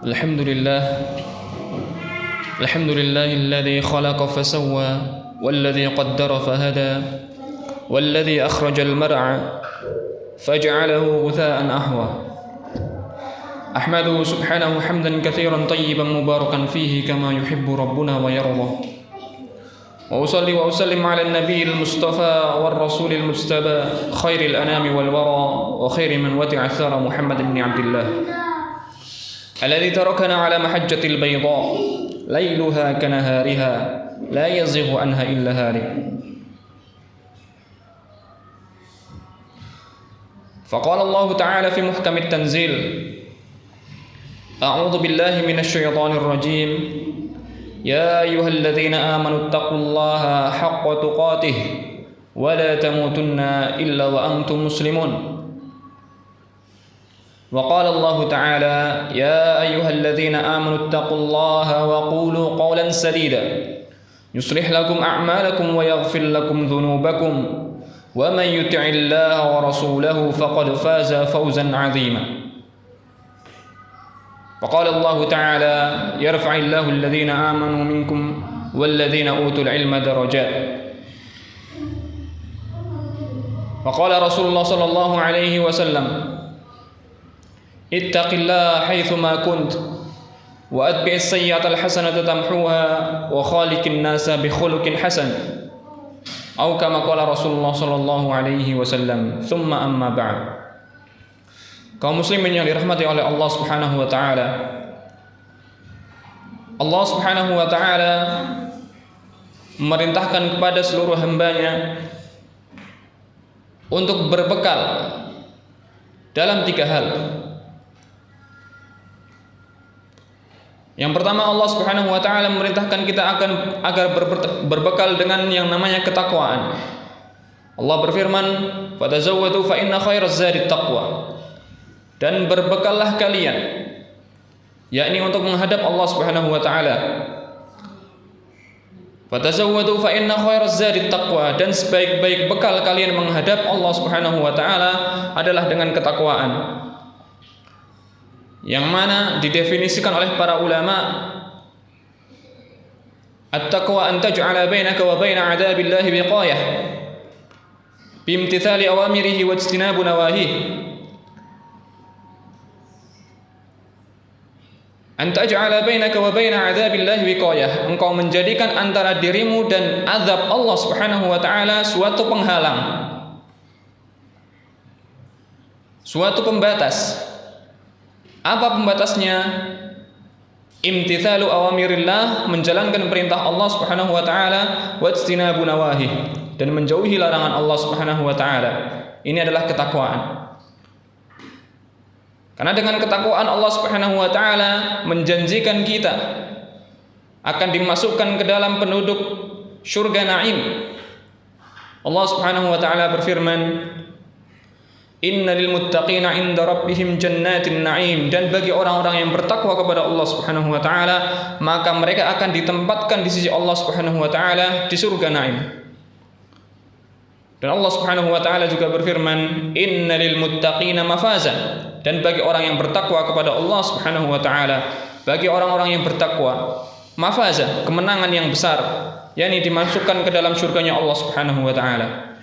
الحمد لله الذي خلق فسوى والذي قدر فهدى والذي أخرج المرعى فجعله غثاء أحوى أحمده سبحانه حمدا كثيرا طيبا مباركا فيه كما يحب ربنا ويرضى وأصلي وأسلم على النبي المصطفى والرسول المجتبى خير الأنام والورى وخير من وتع الثرى محمد بن عبد الله الذي تركنا على محجة البيضاء ليلها كنهارها لا يزيغ عنها إلا هالك فقال الله تعالى في محكم التنزيل أعوذ بالله من الشيطان الرجيم يا أيها الذين آمنوا اتقوا الله حق تقاته ولا تموتن إلا وأنتم مسلمون وقال الله تعالى يا أيها الذين آمنوا اتقوا الله وقولوا قولا سديدا يصلح لكم أعمالكم ويغفر لكم ذنوبكم ومن يطع الله ورسوله فقد فاز فوزا عظيما وقال الله تعالى يرفع الله الذين آمنوا منكم والذين أوتوا العلم درجات وقال رسول الله صلى الله عليه وسلم اتق الله حيثما كنت وأتبع السيئة الحسنة تمحوها وخالق الناس بخلق حسن أو كما قال رسول الله صلى الله عليه وسلم ثم أما بعد. Kaum muslimin yang dirahmati oleh Allah Subhanahu wa taala. Allah Subhanahu wa taala memerintahkan kepada seluruh hambanya untuk berbekal dalam 3 hal. Yang pertama, Allah Subhanahu wa taala memerintahkan kita agar berbekal dengan yang namanya ketakwaan. Allah berfirman, "Fatazawwadu fa inna khairaz zadi taqwa." Dan berbekallah kalian, yakni untuk menghadap Allah Subhanahu wa taala. Fatazawwadu fa inna khairaz zadi taqwa, dan sebaik-baik bekal kalian menghadap Allah Subhanahu wa taala adalah dengan ketakwaan. Yang mana didefinisikan oleh para ulama, at-taqwa an taj'ala bainaka wa baina 'adabillahi wiqayah bimtithali awamirihi wa ijtinabu nawahihi. An taj'ala bainaka wa baina 'adabillahi wiqayah, engkau menjadikan antara dirimu dan azab Allah Subhanahu wa taala suatu penghalang, suatu pembatas. Apa pembatasnya? Imtithalu awamirillah, menjalankan perintah Allah Subhanahu wa taala, wa ijtinabu nawahi, dan menjauhi larangan Allah Subhanahu wa taala. Ini adalah ketakwaan. Karena dengan ketakwaan Allah Subhanahu wa taala menjanjikan kita akan dimasukkan ke dalam penduduk surga naim. Allah Subhanahu wa taala berfirman, innalil muttaqina 'inda rabbihim jannatin na'im, dan bagi orang-orang yang bertakwa kepada Allah Subhanahu wa taala, maka mereka akan ditempatkan di sisi Allah Subhanahu wa taala di surga naim. Dan Allah Subhanahu wa taala juga berfirman, innalil muttaqina mafaza, dan bagi orang yang bertakwa kepada Allah Subhanahu wa taala, bagi orang-orang yang bertakwa, mafaza, kemenangan yang besar, yakni dimasukkan ke dalam surganya Allah Subhanahu wa taala.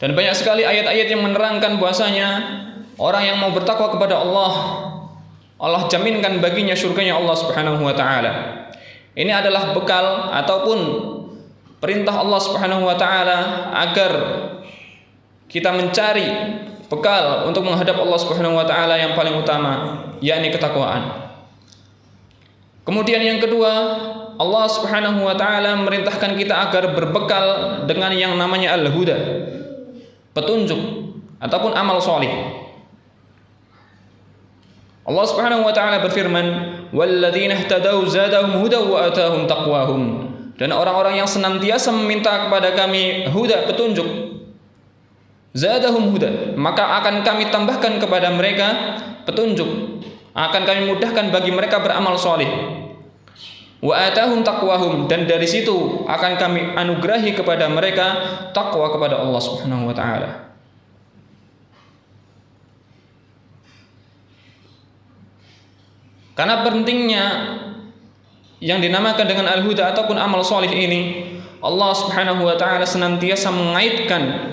Dan banyak sekali ayat-ayat yang menerangkan bahwasanya orang yang mau bertakwa kepada Allah, Allah jaminkan baginya surganya Allah Subhanahu wa taala. Ini adalah bekal ataupun perintah Allah Subhanahu wa taala agar kita mencari bekal untuk menghadap Allah Subhanahu wa taala yang paling utama, yakni ketakwaan. Kemudian yang kedua, Allah Subhanahu wa taala merintahkan kita agar berbekal dengan yang namanya al-huda, petunjuk ataupun amal soleh. Allah Subhanahu wa taala berfirman, walladzina ihtadaw zadahum hudaw wa atahum taqwahum, dan orang-orang yang senantiasa meminta kepada kami huda, petunjuk, zadahum huda, maka akan kami tambahkan kepada mereka petunjuk, akan kami mudahkan bagi mereka beramal soleh. Wa atahum taqwahum, dan dari situ akan kami anugerahi kepada mereka takwa kepada Allah Subhanahu wa taala. Karena pentingnya yang dinamakan dengan al-huda ataupun amal soleh ini, Allah Subhanahu wa ta'ala senantiasa mengaitkan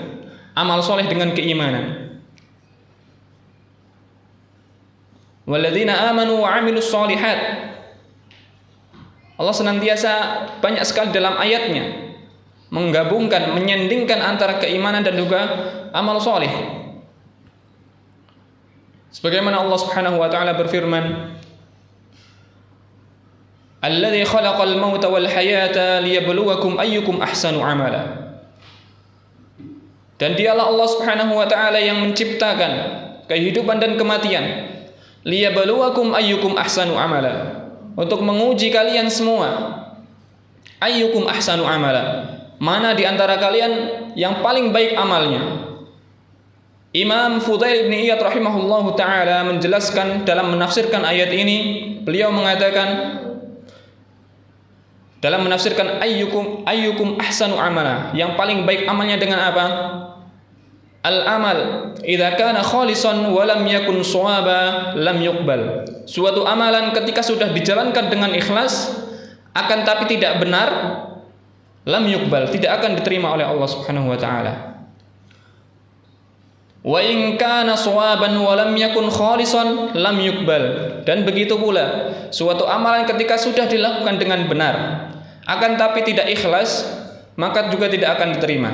amal soleh dengan keimanan. Walladzina amanu wa 'amilus sholihat. Allah senantiasa banyak sekali dalam ayatnya menggabungkan, menyandingkan antara keimanan dan juga amal soleh. Sebagaimana Allah Subhanahu wa ta'ala berfirman, Alladzi khalaqal mauta wal hayata liyabluwakum ayyukum ahsanu amala. Dan dialah Allah Subhanahu wa ta'ala yang menciptakan kehidupan dan kematian. Liyabluwakum ayyukum ahsanu amala. Untuk menguji kalian semua. Ayyukum ahsanu amala. Mana di antara kalian yang paling baik amalnya? Imam Fudail bin Iyad rahimahullahu ta'ala menjelaskan dalam menafsirkan ayat ini, beliau mengatakan dalam menafsirkan ayyukum ahsanu amala, yang paling baik amalnya dengan apa? Al-amal idza kana khalisan wa lam yakun shawaba lam yuqbal. Suatu amalan ketika sudah dijalankan dengan ikhlas akan tapi tidak benar, lam yuqbal, tidak akan diterima oleh Allah Subhanahu wa taala. Wa in kana shawaban wa lam yakun khalisan lam yuqbal. Dan begitu pula suatu amalan ketika sudah dilakukan dengan benar akan tapi tidak ikhlas, maka juga tidak akan diterima.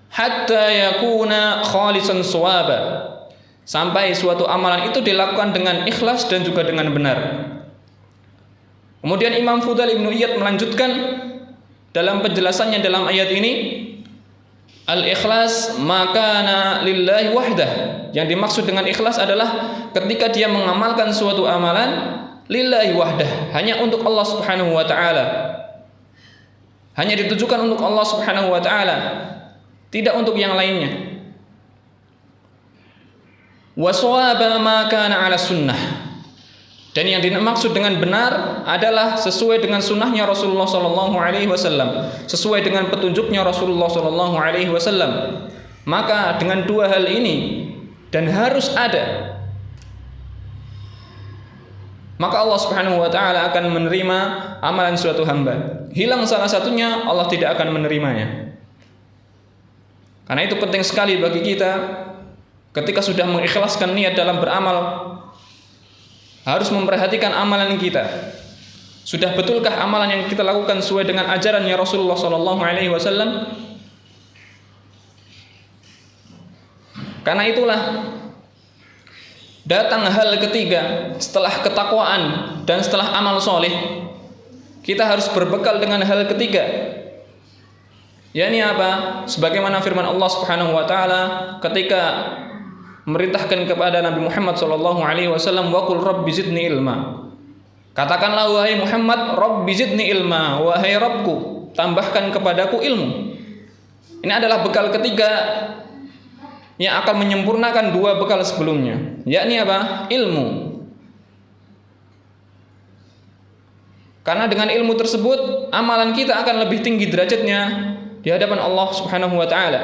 Hatta yakuna khalisan shawaba. Sampai suatu amalan itu dilakukan dengan ikhlas dan juga dengan benar. Kemudian Imam Fudail bin Iyad melanjutkan dalam penjelasannya dalam ayat ini, al-ikhlas makana lillahi wahdah. Yang dimaksud dengan ikhlas adalah ketika dia mengamalkan suatu amalan lillahi wahdah, hanya untuk Allah Subhanahu wa taala. Hanya ditujukan untuk Allah Subhanahu wa taala, tidak untuk yang lainnya. Wa shawaba ma kana 'ala sunnah. Dan yang dimaksud dengan benar adalah sesuai dengan sunnahnya Rasulullah sallallahu alaihi wasallam, sesuai dengan petunjuknya Rasulullah sallallahu alaihi wasallam. Maka dengan dua hal ini dan harus ada, maka Allah Subhanahu wa taala akan menerima amalan suatu hamba. Hilang salah satunya, Allah tidak akan menerimanya. Karena itu penting sekali bagi kita ketika sudah mengikhlaskan niat dalam beramal, harus memperhatikan amalan kita. Sudah betulkah amalan yang kita lakukan sesuai dengan ajarannya Rasulullah sallallahu alaihi wasallam? Karena itulah datang hal ketiga setelah ketakwaan dan setelah amal soleh, kita harus berbekal dengan hal ketiga. yakni apa? Sebagaimana firman Allah Subhanahu wa taala ketika memerintahkan kepada Nabi Muhammad sallallahu alaihi wasallam, wa qul rabbi zidni ilma. Katakanlah wahai Muhammad, rabbi zidni ilma, wahai Rabbku, tambahkan kepadaku ilmu. Ini adalah bekal ketiga yang akan menyempurnakan dua bekal sebelumnya, yakni apa? Ilmu. Karena dengan ilmu tersebut amalan kita akan lebih tinggi derajatnya di hadapan Allah Subhanahu wa taala.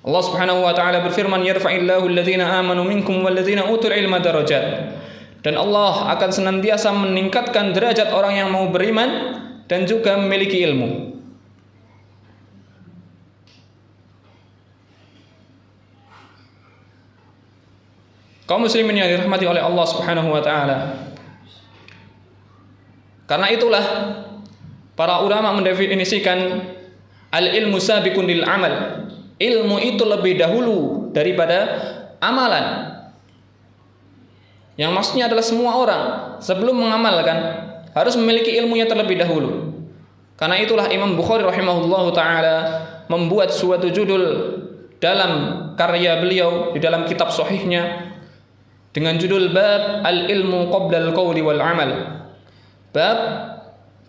Allah Subhanahu wa taala berfirman, yarfa'illahu alladhina amanu minkum walladhina utul ilma darajat. Dan Allah akan senantiasa meningkatkan derajat orang yang mau beriman dan juga memiliki ilmu. Kaum muslimin yang dirahmati oleh Allah Subhanahu wa taala. Karena itulah para ulama mendefinisikan al-ilmu sabiqun lil amal. Ilmu itu lebih dahulu daripada amalan. Yang maksudnya adalah semua orang sebelum mengamalkan harus memiliki ilmunya terlebih dahulu. Karena itulah Imam Bukhari rahimahullahu taala membuat suatu judul dalam karya beliau di dalam kitab sahihnya dengan judul bab al-ilmu qabla al-qawli wal amal. Bab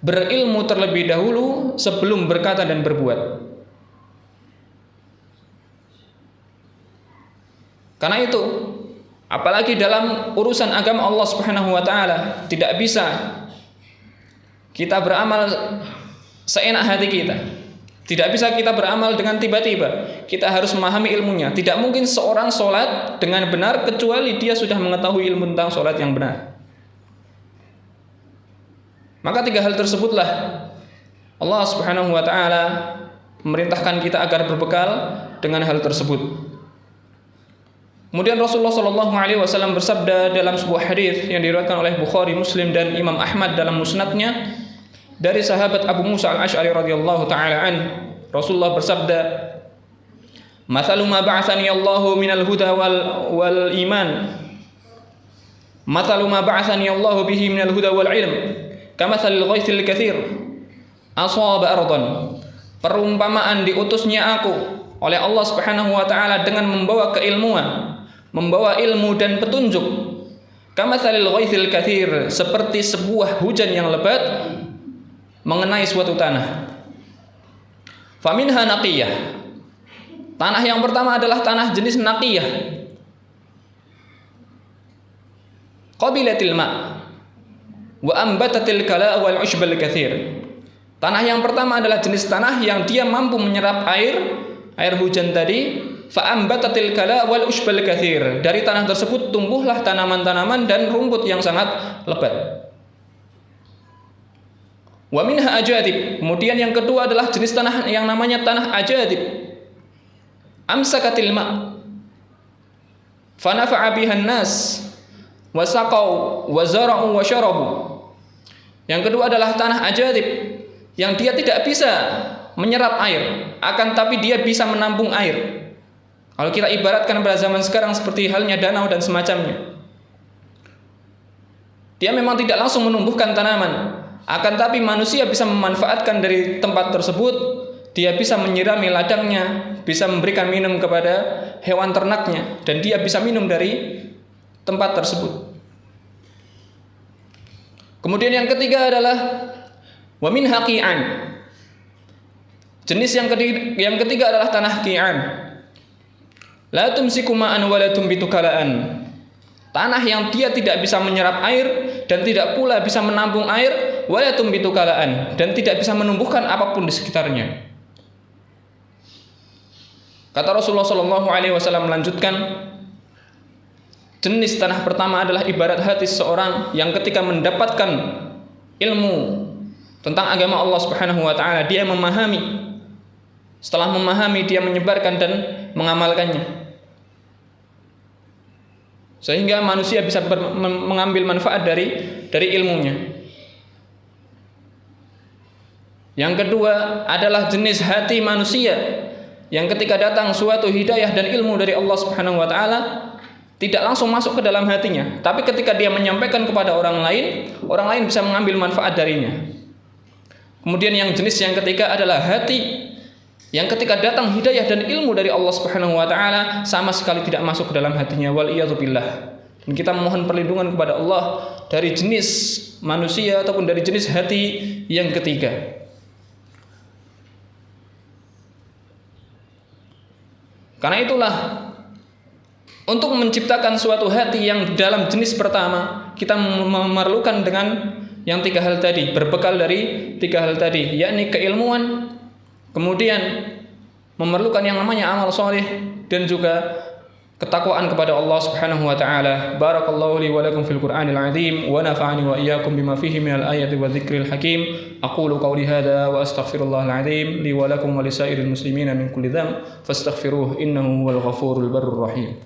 berilmu terlebih dahulu sebelum berkata dan berbuat. Karena itu, apalagi dalam urusan agama Allah Subhanahu wa taala, tidak bisa kita beramal seenak hati kita. Tidak bisa kita beramal dengan tiba-tiba. Kita harus memahami ilmunya. Tidak mungkin seorang sholat dengan benar kecuali dia sudah mengetahui ilmu tentang sholat yang benar. Maka 3 hal tersebutlah Allah Subhanahu wa taala memerintahkan kita agar berbekal dengan hal tersebut. Kemudian Rasulullah sallallahu alaihi wasallam bersabda dalam sebuah hadis yang diriwayatkan oleh Bukhari, Muslim dan Imam Ahmad dalam musnadnya dari sahabat Abu Musa al-Asy'ari radhiyallahu taala an, Rasulullah bersabda, "Mathalu ma ba'athani Allahu minal huda wal iman. Mathalu ma ba'athani Allahu bihi minal huda wal ilm, kamathalil ghaithil katsir asaba ardan." Perumpamaan diutusnya aku oleh Allah Subhanahu wa taala dengan membawa keilmuan, membawa ilmu dan petunjuk. Kamathalil ghaithil katsir, seperti sebuah hujan yang lebat mengenai suatu tanah. Faminha naqiyah. Tanah yang pertama adalah tanah jenis naqiyah. Qabilatil ma' wa ambatatil kala' wal ushbal katsir. Tanah yang pertama adalah jenis tanah yang dia mampu menyerap air hujan tadi. Fa ambatatil kala' wal ushbal katsir. Dari tanah tersebut tumbuhlah tanaman-tanaman dan rumput yang sangat lebat. Wa minha ajadib. Kemudian yang kedua adalah jenis tanah yang namanya tanah ajadib. Amsakatil ma' fa nafa'a bihan nas wa saqau wa zara'u wa syarabu. Yang kedua adalah tanah ajadib yang dia tidak bisa menyerap air, akan tapi dia bisa menampung air. Kalau kita ibaratkan pada zaman sekarang seperti halnya danau dan semacamnya. Dia memang tidak langsung menumbuhkan tanaman, akan tapi manusia bisa memanfaatkan dari tempat tersebut. Dia bisa menyirami ladangnya, bisa memberikan minum kepada hewan ternaknya, dan dia bisa minum dari tempat tersebut. Kemudian yang ketiga adalah wa minha qi'an. Jenis yang ketiga adalah tanah qi'an. La tumsiku ma'an wa la tumbitu kala'an. Tanah yang dia tidak bisa menyerap air dan tidak pula bisa menampung air, wala tumbitu kala'an, dan tidak bisa menumbuhkan apapun di sekitarnya. Kata Rasulullah sallallahu alaihi wasallam melanjutkan, jenis tanah pertama adalah ibarat hati seseorang yang ketika mendapatkan ilmu tentang agama Allah Subhanahu wa taala, dia memahami. Setelah memahami, dia menyebarkan dan mengamalkannya. Sehingga manusia bisa mengambil manfaat dari ilmunya. Yang kedua adalah jenis hati manusia yang ketika datang suatu hidayah dan ilmu dari Allah Subhanahu wa taala tidak langsung masuk ke dalam hatinya, tapi ketika dia menyampaikan kepada orang lain bisa mengambil manfaat darinya. Kemudian yang jenis yang ketiga adalah hati yang ketika datang hidayah dan ilmu dari Allah Subhanahu wa taala sama sekali tidak masuk ke dalam hatinya, wal iyadzubillah. Dan kita memohon perlindungan kepada Allah dari jenis manusia ataupun dari jenis hati yang ketiga. Karena itulah untuk menciptakan suatu hati yang dalam jenis pertama, kita memerlukan dengan yang 3 hal tadi, berbekal dari 3 hal tadi, yakni keilmuan, kemudian memerlukan yang namanya amal soleh, dan juga ketakwaan kepada Allah Subhanahu wa taala. Barakallahu li wa lakum fil Qur'anil azim wa nafa'ani wa iyyakum bima fihi minal ayati wa dzikril hakim. Aqulu qawli hadza wa astaghfirullahal azim li wa lakum wa lisairil muslimina min kulli dzamb fastaghfiruhu innahu huwal ghafurul barrur rahim.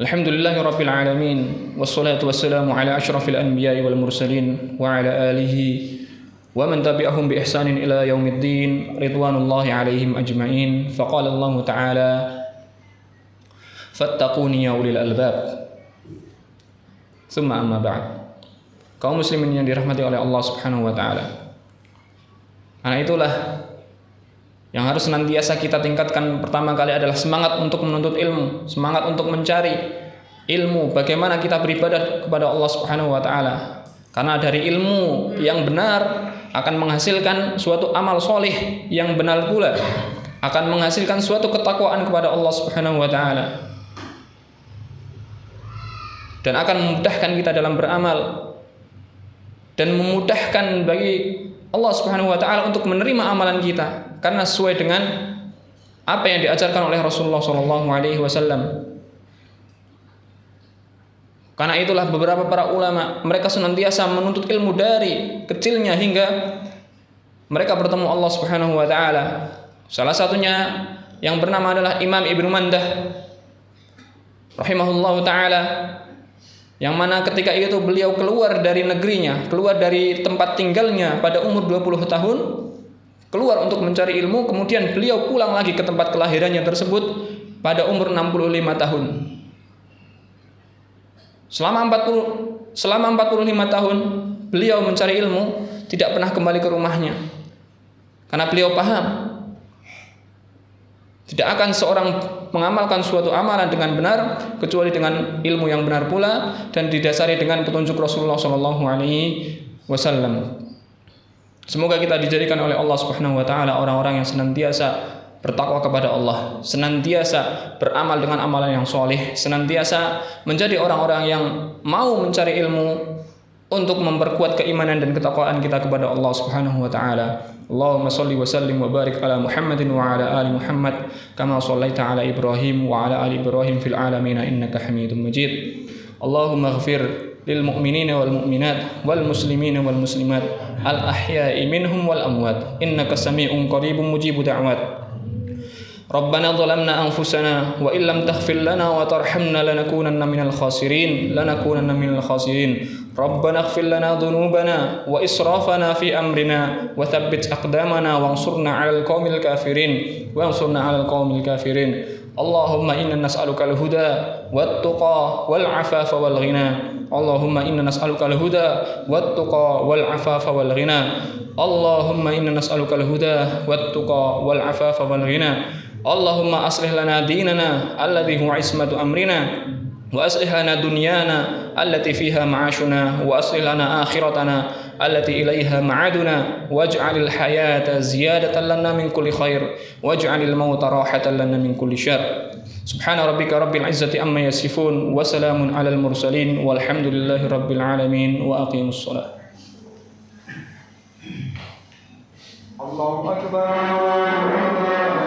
Alhamdulillahi rabbil alamin, wassalatu wassalamu ala asyrafil anbiya'i wal mursalin wa ala alihi wa man tabi'ahum bi ihsanin ila yaumiddin ridwanullahi alaihim ajma'in. Faqala Allah ta'ala fattaquni ya ulil albab. Tsumma amma ba'd. Kaum muslimin yang dirahmati oleh Allah Subhanahu wa taala. Karena itulah yang harus senantiasa kita tingkatkan pertama kali adalah semangat untuk menuntut ilmu, semangat untuk mencari ilmu bagaimana kita beribadah kepada Allah Subhanahu wa taala. Karena dari ilmu yang benar akan menghasilkan suatu amal soleh yang benar pula, akan menghasilkan suatu ketakwaan kepada Allah Subhanahu wa taala. dan akan memudahkan kita dalam beramal dan memudahkan bagi Allah Subhanahu wa taala untuk menerima amalan kita karena sesuai dengan apa yang diajarkan oleh Rasulullah sallallahu alaihi wasallam. Karena itulah beberapa para ulama mereka senantiasa menuntut ilmu dari kecilnya hingga mereka bertemu Allah Subhanahu wa taala. Salah satunya yang bernama adalah Imam Ibnu Mandah rahimahullahu taala, yang mana ketika itu beliau keluar dari negerinya, keluar dari tempat tinggalnya pada umur 20 tahun, keluar untuk mencari ilmu, kemudian beliau pulang lagi ke tempat kelahirannya tersebut pada umur 65 tahun. Selama 45 tahun beliau mencari ilmu, tidak pernah kembali ke rumahnya. Karena beliau paham tidak akan seorang mengamalkan suatu amalan dengan benar kecuali dengan ilmu yang benar pula dan didasari dengan petunjuk Rasulullah sallallahu alaihi wasallam. Semoga kita dijadikan oleh Allah Subhanahu wa taala orang-orang yang senantiasa bertakwa kepada Allah, senantiasa beramal dengan amalan yang soleh, senantiasa menjadi orang-orang yang mau mencari ilmu untuk memperkuat keimanan dan ketakwaan kita kepada Allah Subhanahu wa taala. Allahumma shalli wa sallim wa barik ala Muhammadin wa ala ali Muhammad kama shallaita ala Ibrahim wa ala ali Ibrahim fil alamin innaka Hamidum Majid. Allahumma ighfir lil mu'minina wal mu'minat wal muslimina wal muslimat al ahya'i minhum wal amwat innaka sami'un qaribun mujibud da'wat. ربنا ظلمنا أنفسنا وإن لم تغفر لنا وترحمنا لنكونن من الخاسرين ربنا اغفر لنا ذنوبنا وإسرافنا في أمرنا وثبت أقدامنا وانصرنا على القوم الكافرين اللهم إنا نسألك الهدى والتقى والعفاف والغنى اللهم إنا نسألك الهدى والتقى والعفاف والغنى اللهم إنا نسألك الهدى والتقى والعفاف والغنى اللهم أصلح لنا ديننا الذي هو عصمة أمرنا وأصلح لنا دنيانا التي فيها معاشنا وأصلح لنا آخرتنا التي إليها معادنا واجعل الحياة زيادة لنا من كل خير واجعل الموت راحة لنا من كل شر سبحان ربك رب العزة عما يصفون وسلام على المرسلين والحمد لله رب العالمين وأقيموا الصلاة. الله أكبر.